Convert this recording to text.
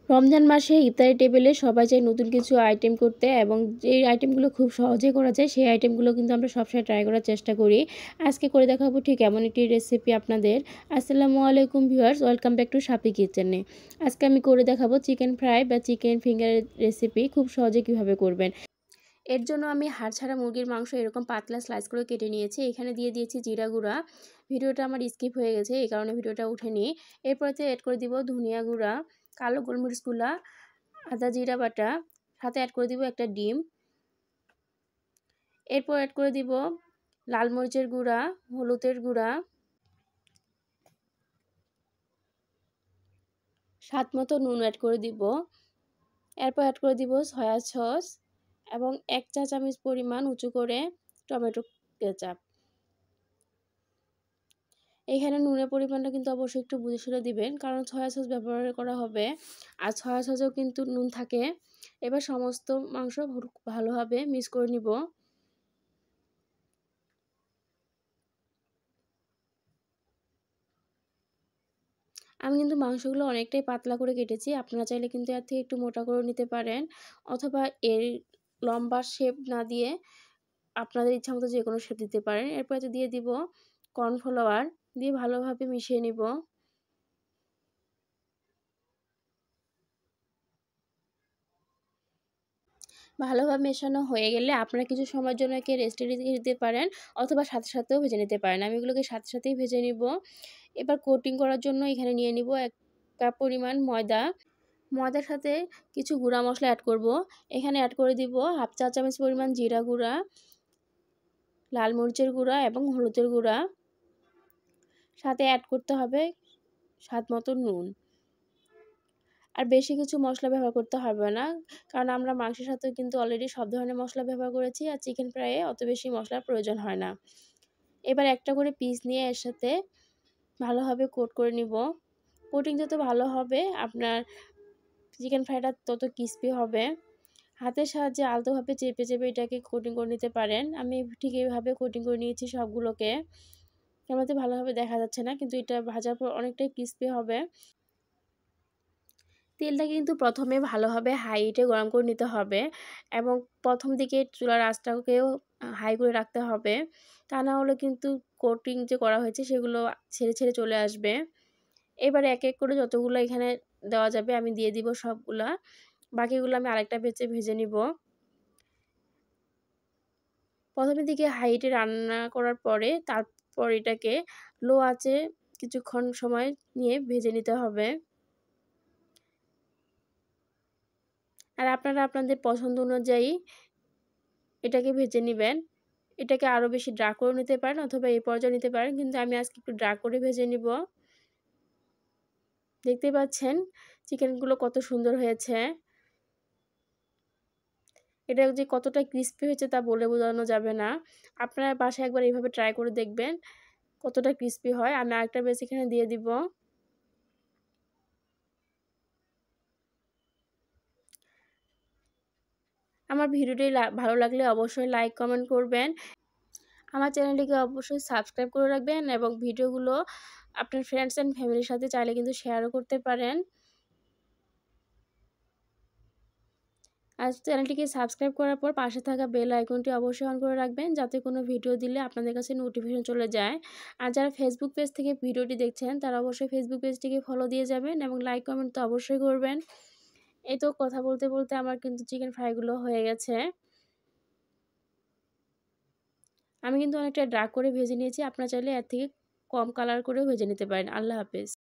রমজান মাসে ইফতারি টেবিলে সবাই চায় নতুন কিছু আইটেম করতে, এবং যে আইটেমগুলো খুব সহজে করা যায় সেই আইটেমগুলো কিন্তু আমরা সবসময় ট্রাই করার চেষ্টা করি। আজকে করে দেখাবো ঠিক এমন একটি রেসিপি আপনাদের। আসসালামু আলাইকুম ভিউয়ার্স, ওয়েলকাম ব্যাক টু সাপি কিচেনে। আজকে আমি করে দেখাবো চিকেন ফ্রাই বা চিকেন ফিঙ্গারের রেসিপি খুব সহজে কিভাবে করবেন। এর জন্য আমি হাড় ছাড়া মুরগির মাংস এরকম পাতলা স্লাইস করে কেটে নিয়েছি। এখানে দিয়ে দিয়েছি জিরা গুঁড়া। ভিডিওটা আমার স্কিপ হয়ে গেছে, এই কারণে ভিডিওটা উঠেনি। এরপরে অ্যাড করে দিব ধনিয়া গুঁড়া, কালো গোলমরিচ গুঁড়া, আদা জিরা বাটা, সাথে অ্যাড করে দিব একটা ডিম। এরপর অ্যাড করে দিব লাল মরিচের গুঁড়া, হলুদের গুঁড়া, স্বাদ মতো নুন অ্যাড করে দিব। এরপর অ্যাড করে দিব সয়া সস এবং 1 চা চামচ পরিমাণ উঁচু করে টমেটো কেচাপ। এখানে নুনের পরিমাণটা কিন্তু অবশ্যই একটু বুঝে শুনে দিবেন, কারণ সয়া সস ব্যবহার করা হবে আর সয়া সসেও কিন্তু নুন থাকে। এবার সমস্ত মাংস ভালোভাবে মিক্স করে নিব। আমি কিন্তু মাংসগুলো অনেকটাই পাতলা করে কেটেছি, আপনারা চাইলে কিন্তু এর থেকে একটু মোটা করে নিতে পারেন, অথবা এর লম্বা শেপ না দিয়ে আপনাদের ইচ্ছা মতো যে কোনো শেপ দিতে পারেন। এরপর দিয়ে দিব কর্নফ্লাওয়ার, দিয়ে ভালোভাবে মিশিয়ে নিব। ভালোভাবে মেশানো হয়ে গেলে আপনারা কিছু সময়ের জন্য একে রেস্টে রেখে দিতে পারেন, অথবা সাথে সাথেও ভেজে নিতে পারেন। আমি এগুলোকে সাথে সাথেই ভেজে নিব। এবার কোটিং করার জন্য এখানে নিয়ে নিব 1 কাপ পরিমাণ ময়দা। ময়দার সাথে কিছু গুঁড়া মশলা অ্যাড করব। এখানে অ্যাড করে দিব হাফ চা চামচ পরিমাণ জিরা গুঁড়া, লাল মরিচের গুঁড়া এবং হলুদের গুঁড়া। সাথে অ্যাড করতে হবে স্বাদ মতো নুন। আর বেশি কিছু মশলা ব্যবহার করতে হবে না, কারণ আমরা মাংসের সাথেও কিন্তু অলরেডি সব ধরনের মশলা ব্যবহার করেছি, আর চিকেন ফ্রাইয়ে অত বেশি মশলার প্রয়োজন হয় না। এবার একটা করে পিস নিয়ে এর সাথে ভালোভাবে কোট করে নিব। কোটিং যত ভালো হবে আপনার চিকেন ফ্রাইটা তত ক্রিস্পি হবে। হাতের সাহায্যে আলতোভাবে চেপে চেপে এটাকে কোটিং করে নিতে পারেন। আমি ঠিক এইভাবে কোটিং করে নিয়েছি সবগুলোকে। ক্যামেরাতে ভালোভাবে দেখা যাচ্ছে না, কিন্তু এটা ভাজার পর অনেকটাই ক্রিস্পি হবে। তেলটা কিন্তু প্রথমে ভালোভাবে হাই হিটে গরম করে নিতে হবে, এবং প্রথম দিকে চুলার আঁচটাকেও হাই করে রাখতে হবে। তা না হলে কিন্তু কোটিং যে করা হয়েছে সেগুলো ছেড়ে ছেড়ে চলে আসবে। এবার এক এক করে যতগুলো এখানে দেওয়া যাবে আমি দিয়ে দিব সবগুলা। বাকিগুলো আমি আরেকটা বেচে ভেজে নিব। প্রথমের দিকে হাই হিটে রান্না করার পরে তারপর এটাকে লো আঁচে কিছুক্ষণ সময় নিয়ে ভেজে নিতে হবে। আর আপনারা আপনাদের পছন্দ অনুযায়ী এটাকে ভেজে নিবেন। এটাকে আরও বেশি ড্রা করে নিতে পারেন, অথবা এই পর্যায়ে নিতে পারেন, কিন্তু আমি আজকে একটু ড্রা করে ভেজে নিব। দেখতেই পাচ্ছেন চিকেনগুলো কত সুন্দর হয়েছে। এটা যে কতটা ক্রিস্পি হয়েছে তা বলে বোঝানো যাবে না। আপনারা বাসায় একবার এইভাবে ট্রাই করে দেখবেন কতটা ক্রিস্পি হয়। আমি আরেকটা বেশ এখানে দিয়ে দিব। আমার ভিডিওটি ভালো লাগলে অবশ্যই লাইক কমেন্ট করবেন। আমার চ্যানেলটিকে অবশ্যই সাবস্ক্রাইব করে রাখবেন, এবং ভিডিওগুলো আপনার ফ্রেন্ডস অ্যান্ড ফ্যামিলির সাথে চাইলে কিন্তু শেয়ারও করতে পারেন। আর চ্যানেলটিকে সাবস্ক্রাইব করার পর পাশে থাকা বেল আইকনটি অবশ্যই অন করে রাখবেন, যাতে কোনো ভিডিও দিলে আপনাদের কাছে নোটিফিকেশন চলে যায়। আর যারা ফেসবুক পেজ থেকে ভিডিওটি দেখছেন তারা অবশ্যই ফেসবুক পেজটিকে ফলো দিয়ে যাবেন, এবং লাইক কমেন্ট তো অবশ্যই করবেন। এই তো কথা বলতে বলতে আমার কিন্তু চিকেন ফ্রাইগুলো হয়ে গেছে। আমি কিন্তু অনেকটা ডার্ক করে ভেজে নিয়েছি, আপনারা চাইলে এর থেকে কম কালার করেও ভেজে নিতে পারেন। আল্লাহ হাফেজ।